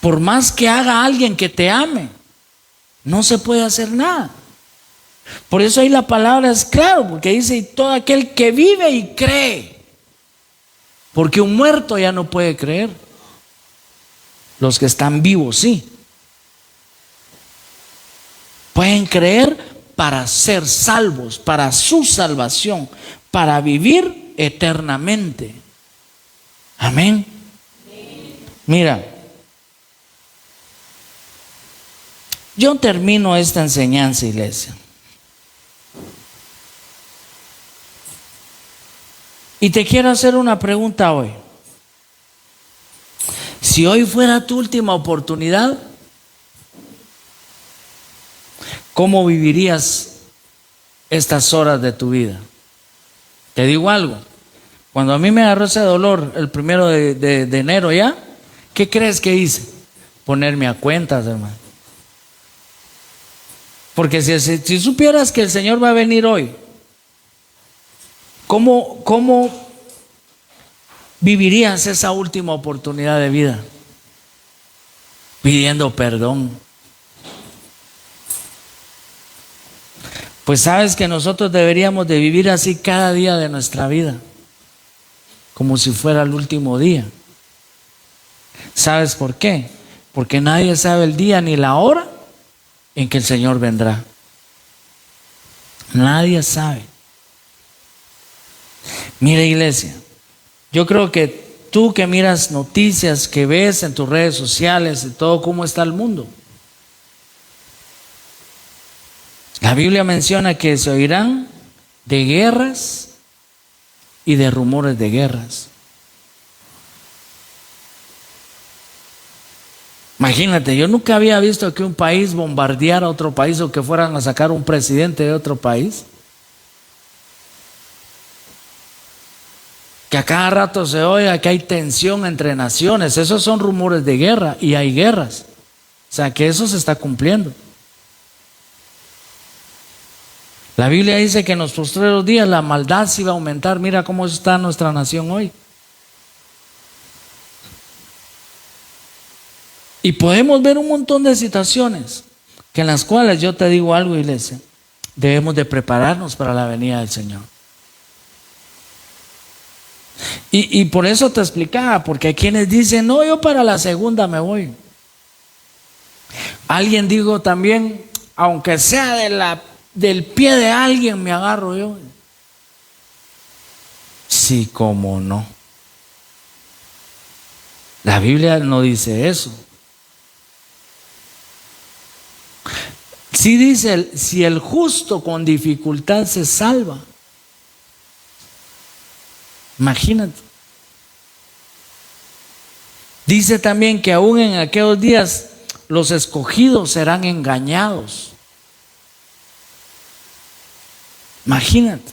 Por más que haga alguien que te ame, no se puede hacer nada. Por eso ahí la palabra es claro, porque dice, y todo aquel que vive y cree. Porque un muerto ya no puede creer. Los que están vivos sí. Pueden creer para ser salvos, para su salvación, para vivir eternamente. Amén. Mira, yo termino esta enseñanza, iglesia. Y te quiero hacer una pregunta hoy. Si hoy fuera tu última oportunidad, ¿cómo vivirías estas horas de tu vida? Te digo algo. Cuando a mí me agarró ese dolor el 1 de enero ya, ¿qué crees que hice? Ponerme a cuentas, hermano. Porque si supieras que el Señor va a venir hoy, ¿cómo vivirías esa última oportunidad de vida? Pidiendo perdón. Pues sabes que nosotros deberíamos de vivir así cada día de nuestra vida, como si fuera el último día. ¿Sabes por qué? Porque nadie sabe el día ni la hora en que el Señor vendrá. Nadie sabe. Mira, iglesia, yo creo que tú que miras noticias, que ves en tus redes sociales y todo cómo está el mundo, la Biblia menciona que se oirán de guerras y de rumores de guerras. Imagínate, yo nunca había visto que un país bombardeara a otro país o que fueran a sacar un presidente de otro país. Que a cada rato se oiga que hay tensión entre naciones. Esos son rumores de guerra y hay guerras. O sea que eso se está cumpliendo. La Biblia dice que en los postreros días la maldad se iba a aumentar. Mira cómo está nuestra nación hoy. Y podemos ver un montón de situaciones que en las cuales yo te digo algo, iglesia, debemos de prepararnos para la venida del Señor. Y por eso te explicaba, porque hay quienes dicen, no, yo para la segunda me voy. Alguien dijo también, aunque sea del pie de alguien me agarro yo. Sí, cómo no. La Biblia no dice eso. Sí dice, si el justo con dificultad se salva. Imagínate. Dice también que aún en aquellos días los escogidos serán engañados. Imagínate.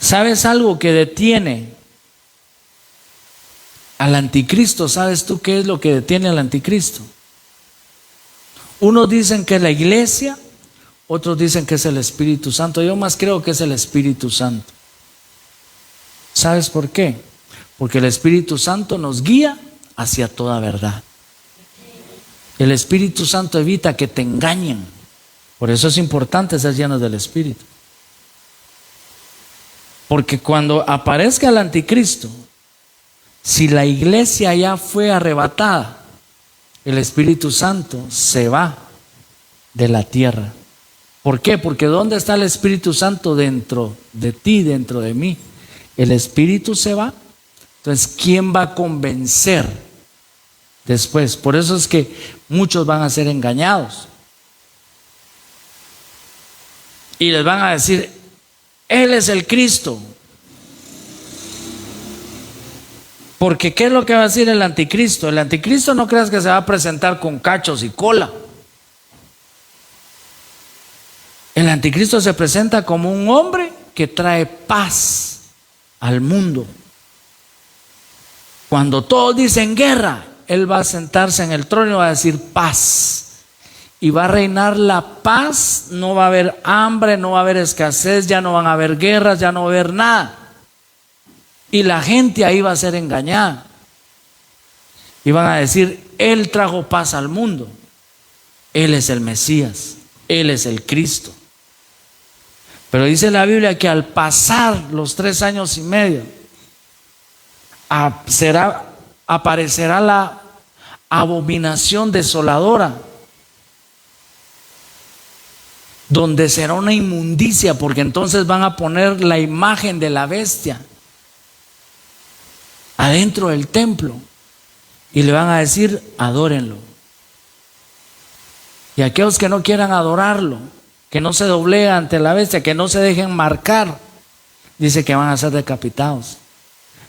¿Sabes algo que detiene al anticristo? ¿Sabes tú qué es lo que detiene al anticristo? Unos dicen que es la iglesia, otros dicen que es el Espíritu Santo. Yo más creo que es el Espíritu Santo. ¿Sabes por qué? Porque el Espíritu Santo nos guía hacia toda verdad. El Espíritu Santo evita que te engañen. Por eso es importante ser llenos del Espíritu. Porque cuando aparezca el anticristo, si la iglesia ya fue arrebatada, el Espíritu Santo se va de la tierra. ¿Por qué? Porque ¿dónde está el Espíritu Santo? Dentro de ti, dentro de mí. El Espíritu se va. Entonces, ¿quién va a convencer después? Por eso es que muchos van a ser engañados. Y les van a decir, Él es el Cristo. Porque ¿qué es lo que va a decir el anticristo? El anticristo no creas que se va a presentar con cachos y cola. El anticristo se presenta como un hombre que trae paz al mundo. Cuando todos dicen guerra, Él va a sentarse en el trono y va a decir paz. Y va a reinar la paz, no va a haber hambre, no va a haber escasez, ya no van a haber guerras, ya no va a haber nada. Y la gente ahí va a ser engañada. Y van a decir, Él trajo paz al mundo. Él es el Mesías, Él es el Cristo. Pero dice la Biblia que al pasar los 3 años y medio, aparecerá la abominación desoladora, donde será una inmundicia, porque entonces van a poner la imagen de la bestia adentro del templo y le van a decir, adórenlo. Y aquellos que no quieran adorarlo, que no se dobleguen ante la bestia, que no se dejen marcar, dice que van a ser decapitados.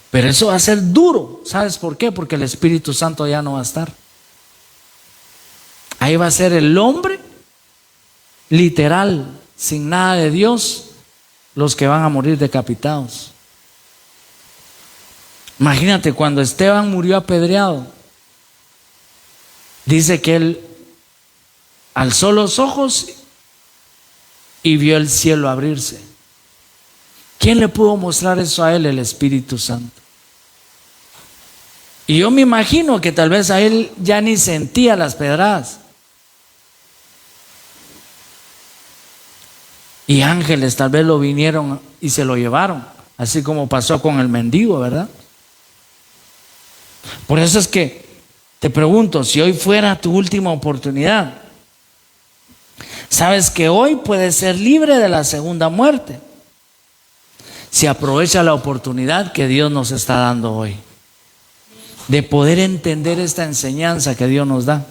Pero eso va a ser duro. ¿Sabes por qué? Porque el Espíritu Santo ya no va a estar. Ahí va a ser el hombre literal, sin nada de Dios, los que van a morir decapitados. Imagínate cuando Esteban murió apedreado. Dice que él alzó los ojos y vio el cielo abrirse. ¿Quién le pudo mostrar eso a él? El Espíritu Santo. Y yo me imagino que tal vez a él ya ni sentía las pedradas. Y ángeles tal vez lo vinieron y se lo llevaron, así como pasó con el mendigo, ¿verdad? Por eso es que te pregunto, si hoy fuera tu última oportunidad, sabes que hoy puedes ser libre de la segunda muerte, si aprovecha la oportunidad que Dios nos está dando hoy, de poder entender esta enseñanza que Dios nos da,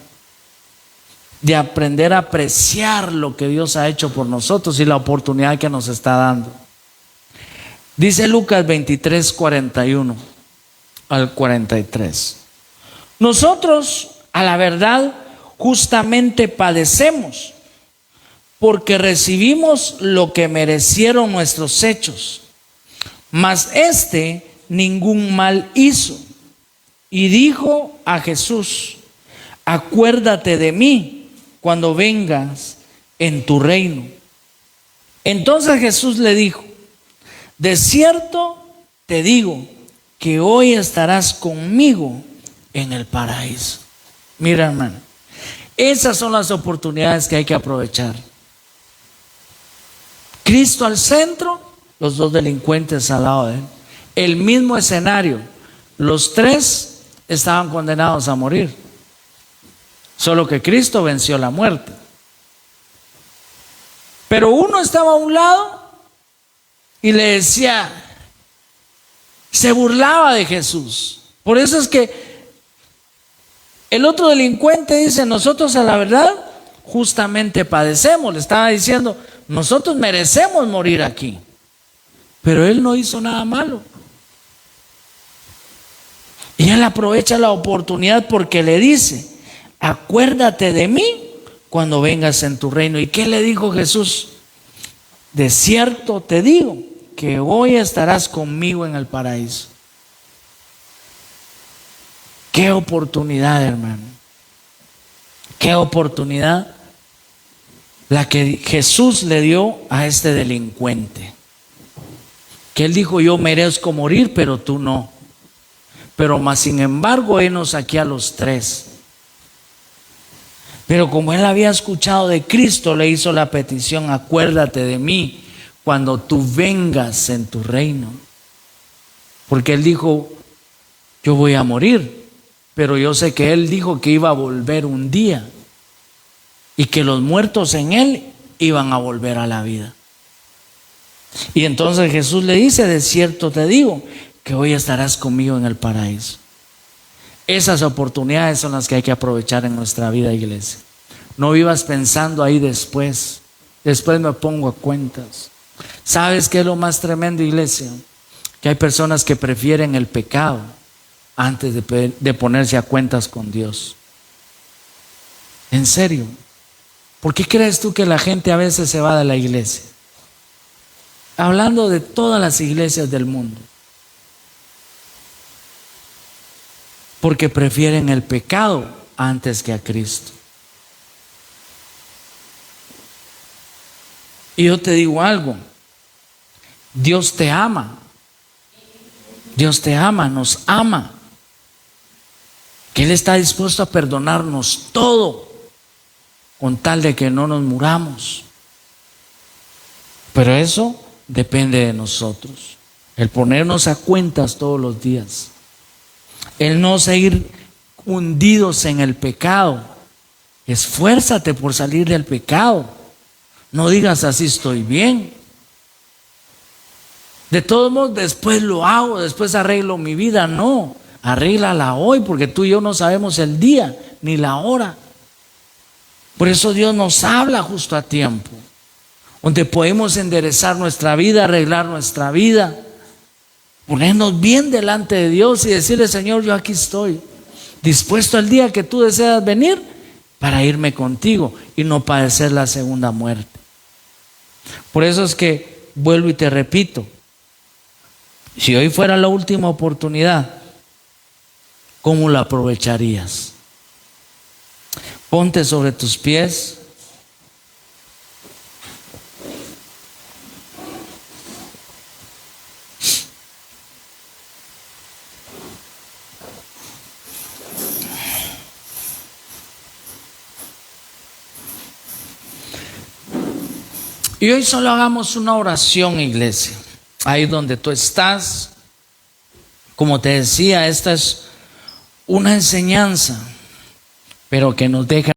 de aprender a apreciar lo que Dios ha hecho por nosotros y la oportunidad que nos está dando. Dice Lucas 23, 41 al 43. Nosotros, a la verdad, justamente padecemos, porque recibimos lo que merecieron nuestros hechos. Mas este ningún mal hizo. Y dijo a Jesús: acuérdate de mí cuando vengas en tu reino. Entonces Jesús le dijo: de cierto te digo que hoy estarás conmigo en el paraíso. Mira, hermano, esas son las oportunidades que hay que aprovechar. Cristo al centro, los dos delincuentes al lado de él. El mismo escenario, los tres estaban condenados a morir. Solo que Cristo venció la muerte. Pero uno estaba a un lado y le decía, se burlaba de Jesús. Por eso es que el otro delincuente dice: nosotros a la verdad justamente padecemos. Le estaba diciendo: nosotros merecemos morir aquí. Pero él no hizo nada malo. Y él aprovecha la oportunidad porque le dice: acuérdate de mí cuando vengas en tu reino. ¿Y qué le dijo Jesús? De cierto te digo que hoy estarás conmigo en el paraíso. Qué oportunidad, hermano. Qué oportunidad la que Jesús le dio a este delincuente. Que él dijo: yo merezco morir, pero tú no. Pero más sin embargo, henos aquí a los tres. Pero como él había escuchado de Cristo, le hizo la petición: acuérdate de mí cuando tú vengas en tu reino. Porque él dijo: yo voy a morir, pero yo sé que él dijo que iba a volver un día y que los muertos en él iban a volver a la vida. Y entonces Jesús le dice: de cierto te digo que hoy estarás conmigo en el paraíso. Esas oportunidades son las que hay que aprovechar en nuestra vida, iglesia. No vivas pensando ahí después me pongo a cuentas. ¿Sabes qué es lo más tremendo, iglesia? Que hay personas que prefieren el pecado antes de ponerse a cuentas con Dios. En serio, ¿por qué crees tú que la gente a veces se va de la iglesia? Hablando de todas las iglesias del mundo. Porque prefieren el pecado antes que a Cristo. Y yo te digo algo: Dios te ama. Dios te ama, nos ama. Que Él está dispuesto a perdonarnos todo con tal de que no nos muramos. Pero eso depende de nosotros. El ponernos a cuentas todos los días. El no seguir hundidos en el pecado. Esfuérzate por salir del pecado. No digas: así estoy bien. De todos modos, después lo hago, después arreglo mi vida. No, arréglala hoy, porque tú y yo no sabemos el día ni la hora. Por eso Dios nos habla justo a tiempo. donde podemos enderezar nuestra vida, arreglar nuestra vida, ponernos bien delante de Dios y decirle: Señor, yo aquí estoy, dispuesto al día que tú deseas venir para irme contigo y no padecer la segunda muerte. Por eso es que vuelvo y te repito, si hoy fuera la última oportunidad, ¿cómo la aprovecharías? Ponte sobre tus pies. Y hoy solo hagamos una oración, iglesia. Ahí donde tú estás. Como te decía, esta es una enseñanza, pero que nos deja